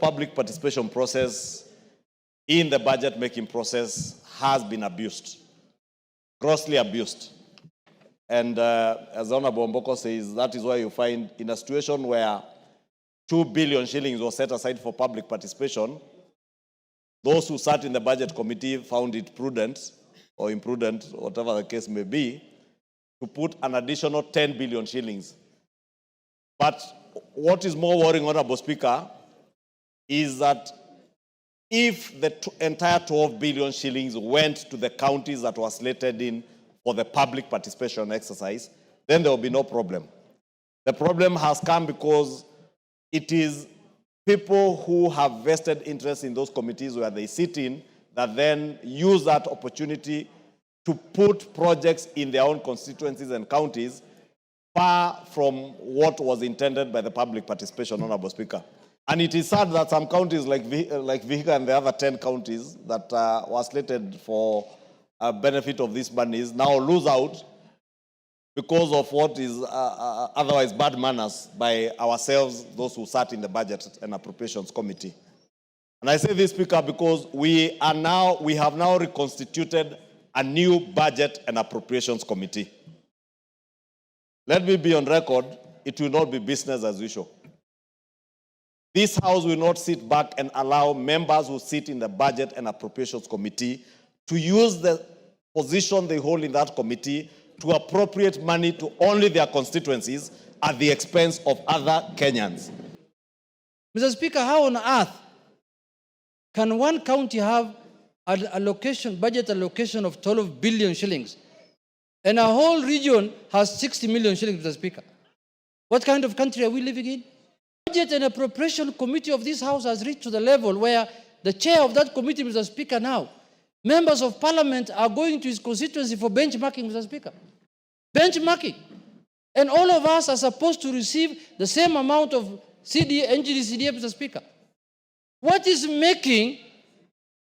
Public participation process in the budget making process has been abused, grossly abused. And as Honorable Mboko says, that is why you find in a situation where 2 billion shillings was set aside for public participation, those who sat in the budget committee found it prudent or imprudent, whatever the case may be, to put an additional 10 billion shillings. But what is more worrying, Honorable Speaker, is that if the entire 12 billion shillings went to the counties that were slated in for the public participation exercise, then there will be no problem. The problem has come because it is people who have vested interest in those committees where they sit in that then use that opportunity to put projects in their own constituencies and counties far from what was intended by the public participation, Honorable Speaker. And it is sad that some counties like Vihiga and the other 10 counties that were slated for benefit of these monies now lose out because of what is otherwise bad manners by ourselves, those who sat in the Budget and Appropriations Committee. And I say this, Speaker, because we have now reconstituted a new Budget and Appropriations Committee. Let me be on record, it will not be business as usual. This House will not sit back and allow members who sit in the Budget and Appropriations Committee to use the position they hold in that committee to appropriate money to only their constituencies at the expense of other Kenyans. Mr. Speaker, how on earth can one county have an allocation, budget allocation of 12 billion shillings and a whole region has 60 million shillings, Mr. Speaker? What kind of country are we living in? Budget and Appropriation Committee of this House has reached to the level where the chair of that committee, Mr. Speaker, now, members of parliament are going to his constituency for benchmarking, Mr. Speaker. Benchmarking. And all of us are supposed to receive the same amount of NGDCDA, Mr. Speaker. What is making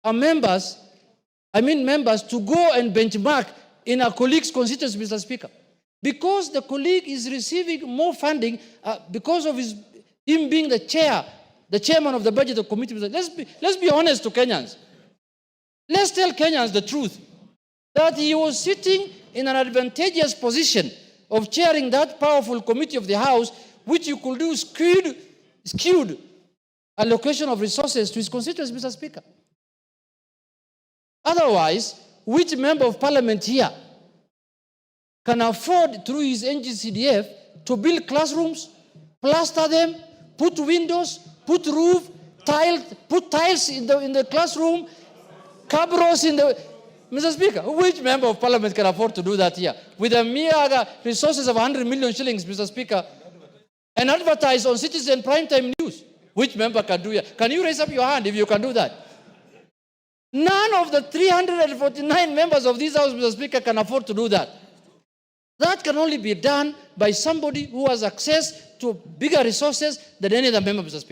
members to go and benchmark in a colleague's constituency, Mr. Speaker? Because the colleague is receiving more funding because of him being the chairman of the budget committee. Let's be honest to Kenyans. Let's tell Kenyans the truth, that he was sitting in an advantageous position of chairing that powerful committee of the House, which you could do skewed allocation of resources to his constituents, Mr. Speaker. Otherwise, which member of parliament here can afford, through his NGCDF, to build classrooms, plaster them, put windows, put roof, put tiles in the classroom, cabros in the... Mr. Speaker, which member of parliament can afford to do that here? With a mere resources of 100 million shillings, Mr. Speaker, and advertise on Citizen Primetime News. Which member can do that? Can you raise up your hand if you can do that? None of the 349 members of this House, Mr. Speaker, can afford to do that. That can only be done by somebody who has access to bigger resources than any other member, Mr. Speaker.